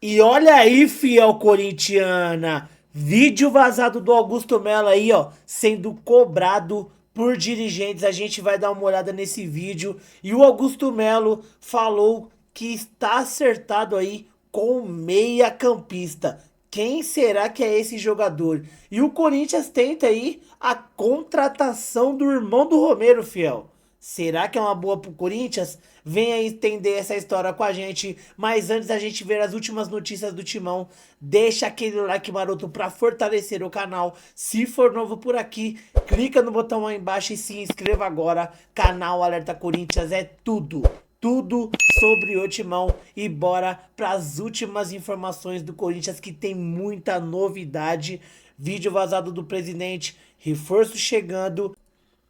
E olha aí, fiel corintiana, vídeo vazado do Augusto Melo aí, ó, sendo cobrado por dirigentes. A gente vai dar uma olhada nesse vídeo. E o Augusto Melo falou que está acertado aí com o meia-campista. Quem será que é esse jogador? E o Corinthians tenta aí a contratação do irmão do Romero, fiel. Será que é uma boa pro Corinthians? Venha entender essa história com a gente. Mas antes da gente ver as últimas notícias do Timão, deixa aquele like maroto para fortalecer o canal. Se for novo por aqui, clica no botão aí embaixo e se inscreva agora. Canal Alerta Corinthians é tudo. Tudo sobre o Timão. E bora para as últimas informações do Corinthians, que tem muita novidade. Vídeo vazado do presidente, reforço chegando.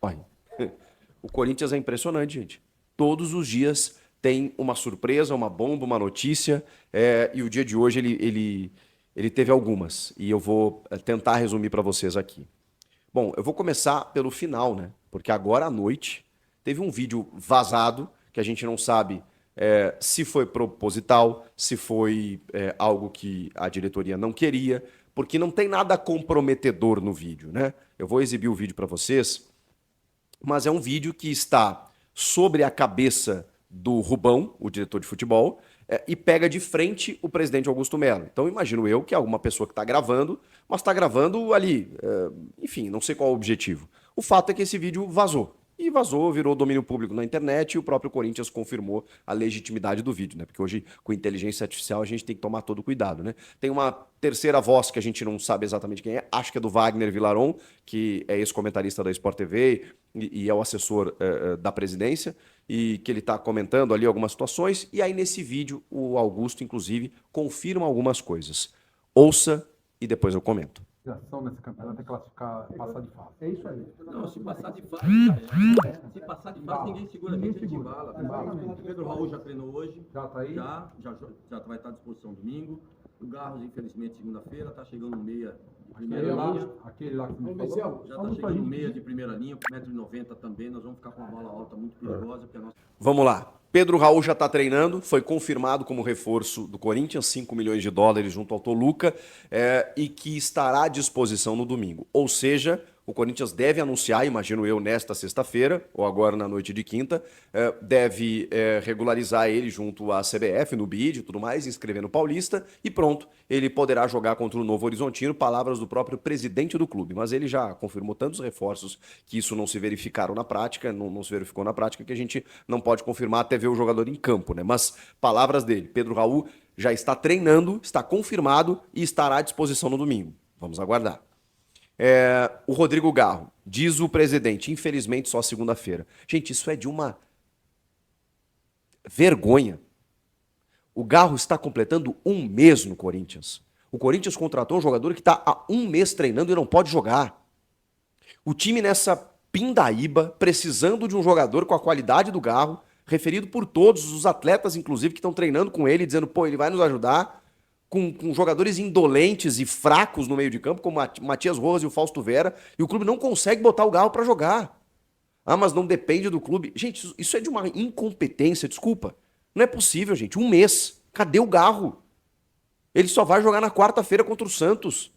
Olha, o Corinthians é impressionante, gente. Todos os dias tem uma surpresa, uma bomba, uma notícia, e o dia de hoje ele teve algumas, e eu vou tentar resumir para vocês aqui. Bom, eu vou começar pelo final, né? Porque agora à noite teve um vídeo vazado, que a gente não sabe se foi proposital, se foi algo que a diretoria não queria, porque não tem nada comprometedor no vídeo, né? Eu vou exibir o vídeo para vocês, mas é um vídeo que está sobre a cabeça do Rubão, o diretor de futebol, e pega de frente o presidente Augusto Melo. Então imagino eu que é alguma pessoa que está gravando, mas está gravando ali, enfim, não sei qual é o objetivo. O fato é que esse vídeo vazou. E vazou, virou domínio público na internet e o próprio Corinthians confirmou a legitimidade do vídeo, né? Porque hoje, com inteligência artificial, a gente tem que tomar todo cuidado, né? Tem uma terceira voz que a gente não sabe exatamente quem é, acho que é do Wagner Vilaron, que é ex-comentarista da Sport TV e é o assessor da presidência, e que ele está comentando ali algumas situações. E aí, nesse vídeo, o Augusto, inclusive, confirma algumas coisas. Ouça e depois eu comento. Nesse campeonato é classificar, passar de fase. É isso aí. Não, se passar de fase, já é. Se passar de fase, ninguém segura a gente de bala. O Pedro Raul já treinou hoje. Já tá aí? Já vai estar à disposição domingo. O Garros, infelizmente, segunda-feira, está chegando um meia de primeira Aquele lá, linha. aquele lá que me falou. Já está chegando um meia de primeira linha, com 1,90 m também. Nós vamos ficar com uma bola alta muito perigosa, porque a nossa... Vamos lá. Pedro Raul já está treinando, foi confirmado como reforço do Corinthians, 5 milhões de dólares junto ao Toluca, e que estará à disposição no domingo. Ou seja, o Corinthians deve anunciar, imagino eu, nesta sexta-feira, ou agora na noite de quinta, deve regularizar ele junto à CBF, no BID e tudo mais, inscrever no Paulista, e pronto, ele poderá jogar contra o Novo Horizontino, palavras do próprio presidente do clube. Mas ele já confirmou tantos reforços que isso não se verificaram na prática, não se verificou na prática, que a gente não pode confirmar até ver o jogador em campo, né? Mas palavras dele, Pedro Raul já está treinando, está confirmado e estará à disposição no domingo. Vamos aguardar. O Rodrigo Garro, diz o presidente, infelizmente só segunda-feira. Gente, isso é de uma vergonha. O Garro está completando um mês no Corinthians. O Corinthians contratou um jogador que está há um mês treinando e não pode jogar. O time nessa pindaíba, precisando de um jogador com a qualidade do Garro, referido por todos os atletas, inclusive, que estão treinando com ele, dizendo, pô, ele vai nos ajudar, com jogadores indolentes e fracos no meio de campo, como Matias Rojas e o Fausto Vera, e o clube não consegue botar o Garro para jogar. Ah, mas não depende do clube. Gente, isso é de uma incompetência, desculpa. Não é possível, gente. Um mês. Cadê o Garro? Ele só vai jogar na quarta-feira contra o Santos.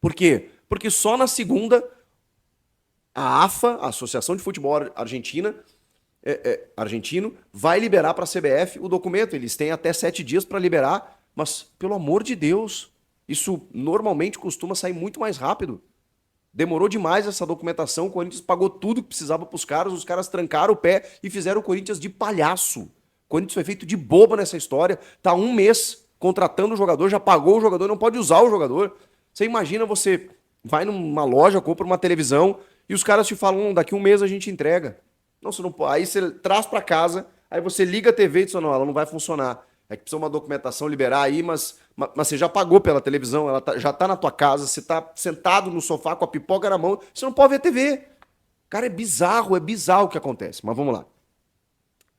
Por quê? Porque só na segunda a AFA, a Associação de Futebol Argentina, argentino, vai liberar para a CBF o documento. Eles têm até 7 dias para liberar, mas, pelo amor de Deus, isso normalmente costuma sair muito mais rápido. Demorou demais essa documentação, o Corinthians pagou tudo que precisava para os caras trancaram o pé e fizeram o Corinthians de palhaço. O Corinthians foi feito de bobo nessa história, tá um mês contratando o jogador, já pagou o jogador, não pode usar o jogador. Você imagina, você vai numa loja, compra uma televisão e os caras te falam, daqui um mês a gente entrega. Não, você não pode. Aí você traz para casa, aí você liga a TV e diz, não, ela não vai funcionar. É que precisa uma documentação liberar aí, mas você já pagou pela televisão, ela já tá na tua casa, você tá sentado no sofá com a pipoca na mão, você não pode ver a TV. Cara, é bizarro o que acontece. Mas vamos lá.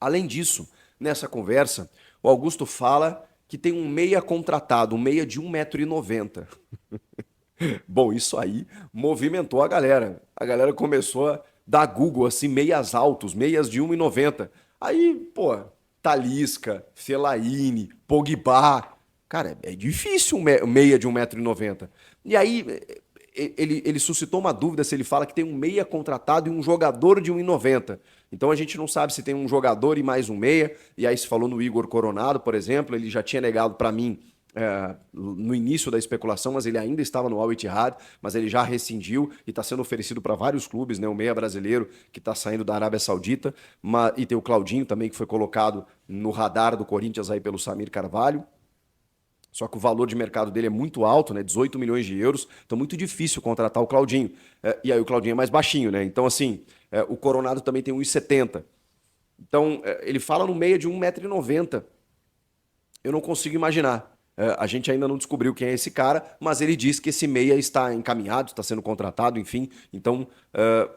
Além disso, nessa conversa, o Augusto fala que tem um meia contratado, um meia de 1,90 m. Bom, isso aí movimentou a galera. A galera começou a dar Google, assim, meias altos, meias de 1,90 m. Aí, pô, Talisca, Fellaini, Pogba. Cara, é difícil um meia de 1,90 m. E aí, ele suscitou uma dúvida se ele fala que tem um meia contratado e um jogador de 1,90 m. Então a gente não sabe se tem um jogador e mais um meia. E aí se falou no Igor Coronado, por exemplo, ele já tinha negado para mim no início da especulação, mas ele ainda estava no Al Ittihad, mas ele já rescindiu e está sendo oferecido para vários clubes, né? O meia brasileiro que está saindo da Arábia Saudita, e tem o Claudinho também, que foi colocado no radar do Corinthians aí pelo Samir Carvalho. Só que o valor de mercado dele é muito alto, né? 18 milhões de euros, então muito difícil contratar o Claudinho. E aí o Claudinho é mais baixinho, né? Então assim, o Coronado também tem 1,70 m. Então ele fala no meia de 1,90 m. Eu não consigo imaginar. A gente ainda não descobriu quem é esse cara, mas ele diz que esse meia está encaminhado, está sendo contratado, enfim. Então,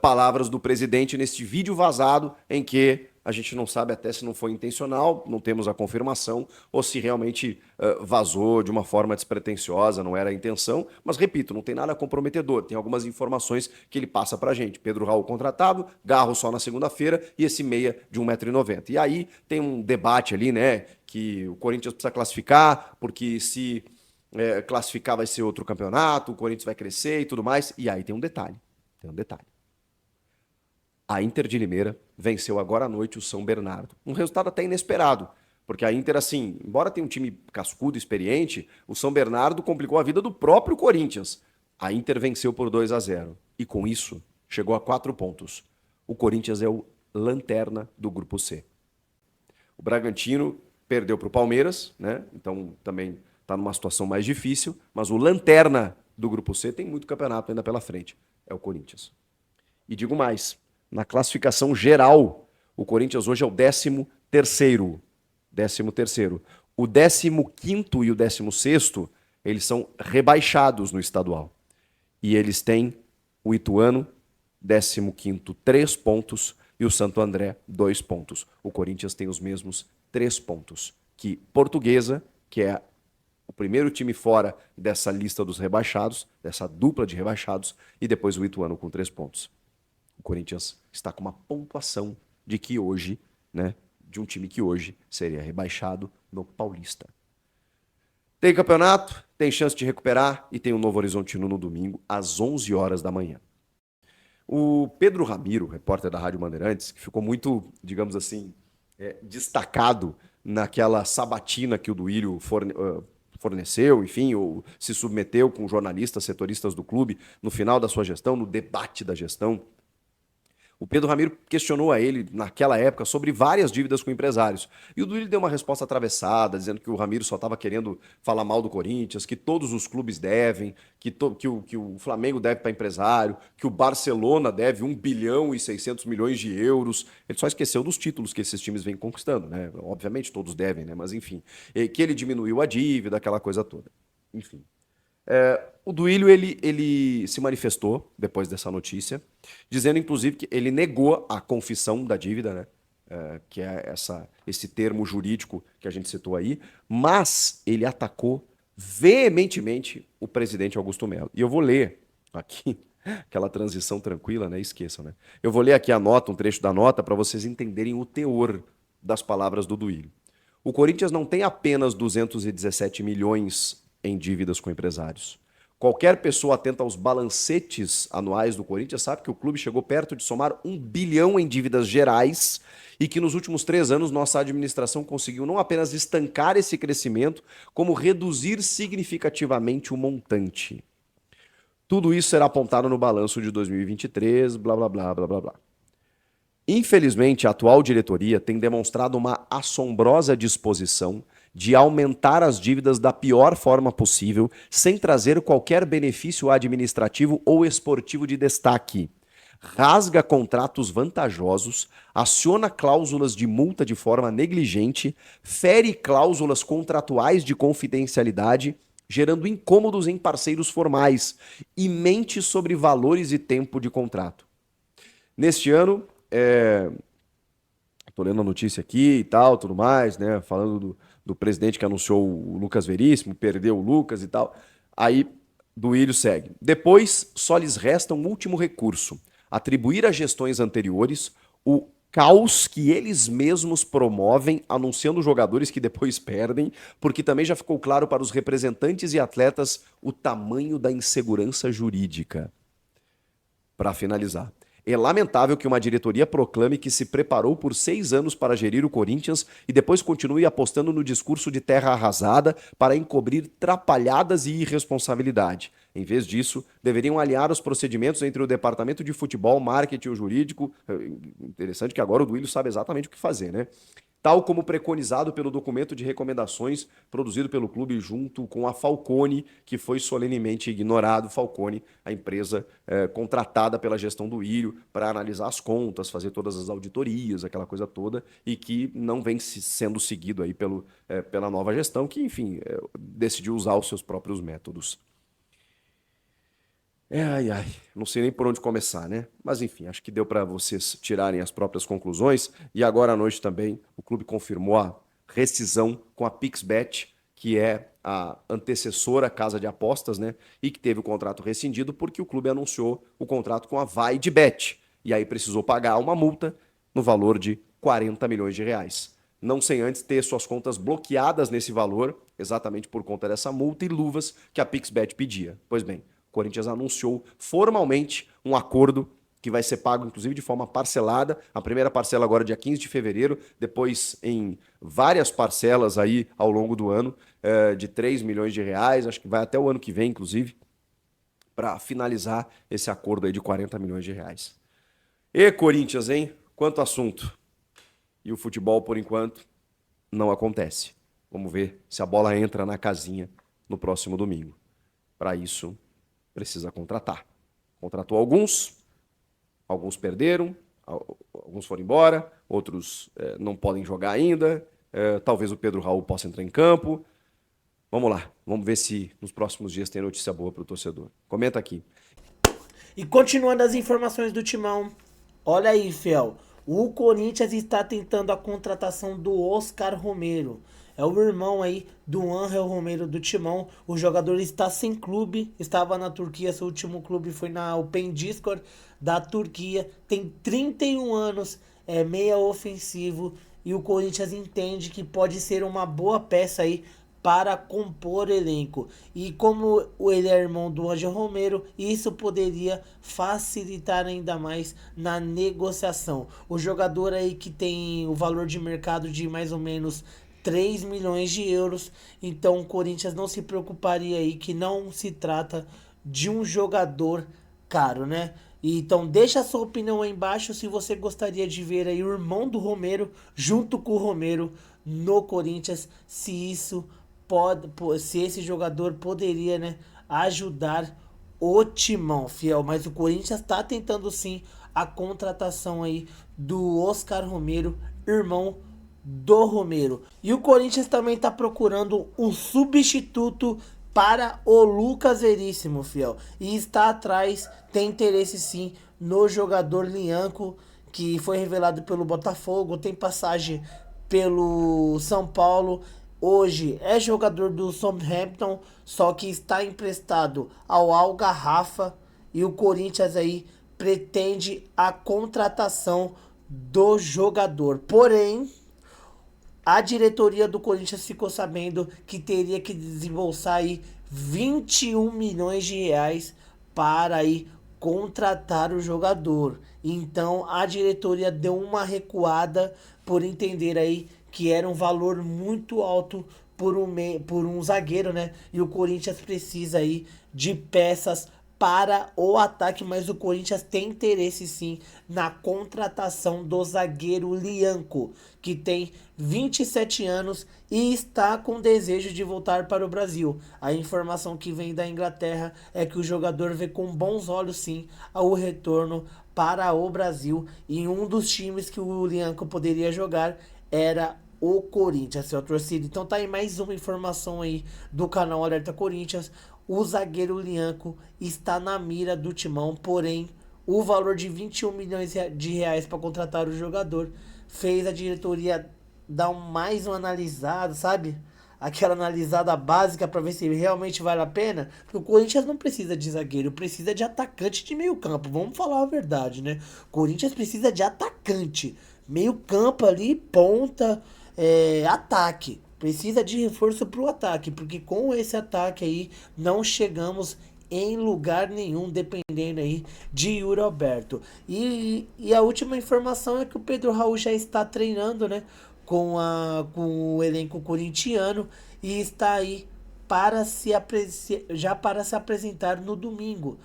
palavras do presidente neste vídeo vazado em que a gente não sabe até se não foi intencional, não temos a confirmação, ou se realmente vazou de uma forma despretensiosa, não era a intenção. Mas, repito, não tem nada comprometedor. Tem algumas informações que ele passa pra gente. Pedro Raul contratado, Garro só na segunda-feira e esse meia de 1,90 m. E aí tem um debate ali, né? Que o Corinthians precisa classificar, porque se classificar vai ser outro campeonato, o Corinthians vai crescer e tudo mais. E aí tem um detalhe. A Inter de Limeira venceu agora à noite o São Bernardo. Um resultado até inesperado, porque a Inter, assim, embora tenha um time cascudo, experiente, o São Bernardo complicou a vida do próprio Corinthians. A Inter venceu por 2-0 e com isso chegou a 4 pontos. O Corinthians é o lanterna do Grupo C. O Bragantino perdeu para o Palmeiras, né? Então também está numa situação mais difícil, mas o lanterna do Grupo C tem muito campeonato ainda pela frente, é o Corinthians. E digo mais, na classificação geral, o Corinthians hoje é o 13º. O 15º e o 16º, eles são rebaixados no estadual. E eles têm o Ituano, 15º, 3 pontos, e o Santo André, 2 pontos. O Corinthians tem os mesmos 3 pontos que Portuguesa, que é o primeiro time fora dessa lista dos rebaixados, dessa dupla de rebaixados, e depois o Ituano com 3 pontos. O Corinthians está com uma pontuação de que hoje, né, de um time que hoje seria rebaixado no Paulista. Tem campeonato, tem chance de recuperar e tem o Novo Horizontino no domingo, às 11 horas da manhã. O Pedro Ramiro, repórter da Rádio Bandeirantes, que ficou muito, digamos assim, destacado naquela sabatina que o Duílio forneceu, enfim, ou se submeteu com jornalistas, setoristas do clube no final da sua gestão, no debate da gestão. O Pedro Ramiro questionou a ele, naquela época, sobre várias dívidas com empresários. E o Duílio deu uma resposta atravessada, dizendo que o Ramiro só estava querendo falar mal do Corinthians, que todos os clubes devem, que o Flamengo deve para empresário, que o Barcelona deve 1 bilhão e 600 milhões de euros. Ele só esqueceu dos títulos que esses times vêm conquistando, né? Obviamente todos devem, né? Mas enfim. Que ele diminuiu a dívida, aquela coisa toda. Enfim. O Duílio, ele se manifestou depois dessa notícia, dizendo, inclusive, que ele negou a confissão da dívida, né? Que é esse termo jurídico que a gente citou aí, mas ele atacou veementemente o presidente Augusto Melo. E eu vou ler aqui, aquela transição tranquila, né? Esqueçam, né? Eu vou ler aqui a nota, um trecho da nota, para vocês entenderem o teor das palavras do Duílio. O Corinthians não tem apenas 217 milhões em dívidas com empresários. Qualquer pessoa atenta aos balancetes anuais do Corinthians sabe que o clube chegou perto de somar 1 bilhão em dívidas gerais e que nos últimos 3 anos nossa administração conseguiu não apenas estancar esse crescimento, como reduzir significativamente o montante. Tudo isso será apontado no balanço de 2023, blá, blá, blá, blá, blá, blá. Infelizmente, a atual diretoria tem demonstrado uma assombrosa disposição de aumentar as dívidas da pior forma possível, sem trazer qualquer benefício administrativo ou esportivo de destaque. Rasga contratos vantajosos, aciona cláusulas de multa de forma negligente, fere cláusulas contratuais de confidencialidade, gerando incômodos em parceiros formais, e mente sobre valores e tempo de contrato. Neste ano, estou lendo a notícia aqui e tal, tudo mais, né, falando do presidente que anunciou o Lucas Veríssimo, perdeu o Lucas e tal. Aí, Duílio segue. Depois, só lhes resta um último recurso: atribuir às gestões anteriores o caos que eles mesmos promovem, anunciando jogadores que depois perdem, porque também já ficou claro para os representantes e atletas o tamanho da insegurança jurídica. Para finalizar, é lamentável que uma diretoria proclame que se preparou por 6 anos para gerir o Corinthians e depois continue apostando no discurso de terra arrasada para encobrir trapalhadas e irresponsabilidade. Em vez disso, deveriam alinhar os procedimentos entre o departamento de futebol, marketing e o jurídico. Interessante que agora o Duílio sabe exatamente o que fazer, né? Tal como preconizado pelo documento de recomendações produzido pelo clube junto com a Falcone, que foi solenemente ignorado. Falcone, a empresa contratada pela gestão do Írio para analisar as contas, fazer todas as auditorias, aquela coisa toda, e que não vem sendo seguido aí pela nova gestão, que, enfim, decidiu usar os seus próprios métodos. Não sei nem por onde começar, né? Mas enfim, acho que deu para vocês tirarem as próprias conclusões. E agora à noite também o clube confirmou a rescisão com a Pixbet, que é a antecessora casa de apostas, né? E que teve o contrato rescindido porque o clube anunciou o contrato com a VaideBet. E aí precisou pagar uma multa no valor de 40 milhões de reais. Não sem antes ter suas contas bloqueadas nesse valor, exatamente por conta dessa multa e luvas que a Pixbet pedia. Pois bem, o Corinthians anunciou formalmente um acordo que vai ser pago, inclusive, de forma parcelada. A primeira parcela agora dia 15 de fevereiro, depois em várias parcelas aí ao longo do ano, de 3 milhões de reais, acho que vai até o ano que vem, inclusive, para finalizar esse acordo aí de 40 milhões de reais. E Corinthians, hein? Quanto assunto. E o futebol, por enquanto, não acontece. Vamos ver se a bola entra na casinha no próximo domingo. Para isso, precisa contratar. Contratou alguns perderam, alguns foram embora, outros não podem jogar ainda, talvez o Pedro Raul possa entrar em campo. Vamos lá, vamos ver se nos próximos dias tem notícia boa para o torcedor. Comenta aqui. E continuando as informações do Timão, olha aí, fiel, o Corinthians está tentando a contratação do Oscar Romero. É o irmão aí do Ángel Romero do Timão. O jogador está sem clube, estava na Turquia, seu último clube foi na Opendispor da Turquia. Tem 31 anos, é meia ofensivo e o Corinthians entende que pode ser uma boa peça aí para compor elenco. E como ele é irmão do Ángel Romero, isso poderia facilitar ainda mais na negociação. O jogador aí que tem o valor de mercado de mais ou menos 3 milhões de euros, então o Corinthians não se preocuparia aí que não se trata de um jogador caro, né? Então deixa a sua opinião aí embaixo se você gostaria de ver aí o irmão do Romero junto com o Romero no Corinthians, se esse jogador poderia, né, ajudar o Timão, fiel. Mas o Corinthians está tentando sim a contratação aí do Oscar Romero, irmão do Romero. E o Corinthians também está procurando um substituto para o Lucas Veríssimo, fiel. E está atrás, tem interesse sim no jogador Lianco, que foi revelado pelo Botafogo, tem passagem pelo São Paulo. Hoje é jogador do Southampton, só que está emprestado ao Al Garrafa. E o Corinthians aí pretende a contratação do jogador. Porém, a diretoria do Corinthians ficou sabendo que teria que desembolsar aí 21 milhões de reais para aí contratar o jogador. Então a diretoria deu uma recuada por entender aí que era um valor muito alto por um zagueiro, né? E o Corinthians precisa aí de peças para o ataque, mas o Corinthians tem interesse sim na contratação do zagueiro Lianco, que tem 27 anos e está com desejo de voltar para o Brasil. A informação que vem da Inglaterra é que o jogador vê com bons olhos sim ao retorno para o Brasil, e um dos times que o Lianco poderia jogar era o Corinthians, seu torcida. Então tá aí mais uma informação aí do canal Alerta Corinthians. O zagueiro Lianco está na mira do Timão, porém o valor de 21 milhões de reais para contratar o jogador fez a diretoria dar mais um analisado, sabe? Aquela analisada básica para ver se realmente vale a pena. Porque o Corinthians não precisa de zagueiro, precisa de atacante de meio campo. Vamos falar a verdade, né? O Corinthians precisa de atacante. Meio campo ali, ponta, ataque. Precisa de reforço pro ataque, porque com esse ataque aí não chegamos em lugar nenhum, dependendo aí de Yuri Alberto. E a última informação é que o Pedro Raul já está treinando, né, com o elenco corintiano e está aí já para se apresentar no domingo.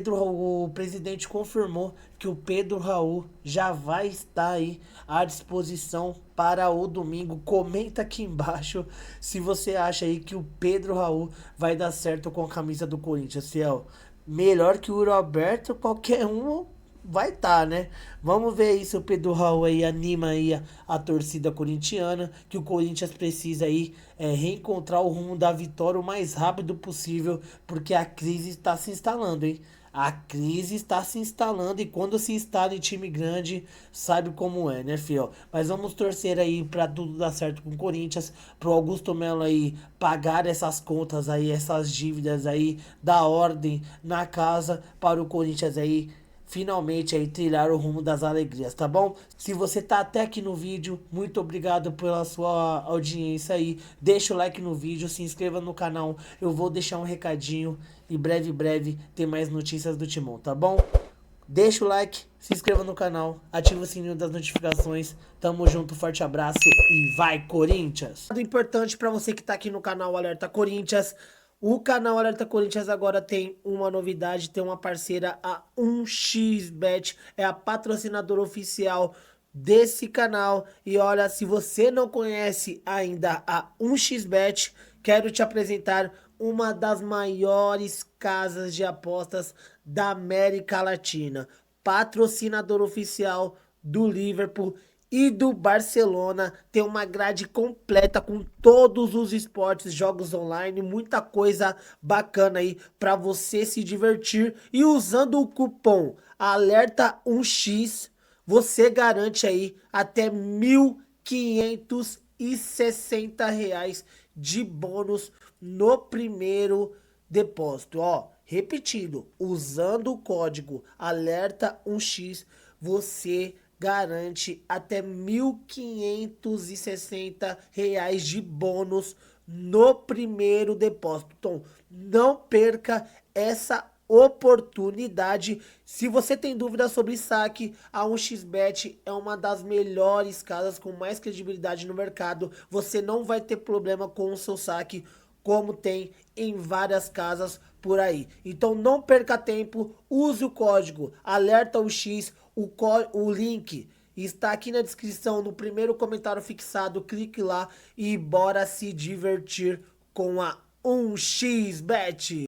O presidente confirmou que o Pedro Raul já vai estar aí à disposição para o domingo. Comenta aqui embaixo se você acha aí que o Pedro Raul vai dar certo com a camisa do Corinthians, fiel. Melhor que o Roberto, qualquer um vai estar, né? Vamos ver aí se o Pedro Raul aí anima aí a torcida corintiana, que o Corinthians precisa aí reencontrar o rumo da vitória o mais rápido possível, porque a crise está se instalando, hein? A crise está se instalando e quando se instala em time grande, sabe como é, né, fiel? Mas vamos torcer aí para tudo dar certo com o Corinthians, pro Augusto Melo aí pagar essas contas aí, essas dívidas aí, dar ordem na casa para o Corinthians aí finalmente aí trilhar o rumo das alegrias, tá bom? Se você tá até aqui no vídeo, muito obrigado pela sua audiência aí. Deixa o like no vídeo, se inscreva no canal. Eu vou deixar um recadinho e breve tem mais notícias do Timão, tá bom? Deixa o like, se inscreva no canal, ativa o sininho das notificações. Tamo junto, forte abraço e vai Corinthians! Importante para você que tá aqui no canal Alerta Corinthians. O canal Alerta Corinthians agora tem uma novidade, tem uma parceira, a 1xBet, é a patrocinadora oficial desse canal. E olha, se você não conhece ainda a 1xBet, quero te apresentar uma das maiores casas de apostas da América Latina. Patrocinador oficial do Liverpool e do Barcelona, tem uma grade completa com todos os esportes, jogos online, muita coisa bacana aí para você se divertir. E usando o cupom ALERTA1x, você garante aí até R$ 1.560 de bônus no primeiro depósito. Ó, repetindo, usando o código ALERTA1x, você garante até R$ 1.560 de bônus no primeiro depósito. Então, não perca essa oportunidade. Se você tem dúvidas sobre saque, a 1xBet é uma das melhores casas com mais credibilidade no mercado. Você não vai ter problema com o seu saque, como tem em várias casas por aí. Então não perca tempo, use o código ALERTA1x, o link está aqui na descrição, no primeiro comentário fixado, clique lá e bora se divertir com a 1xBet.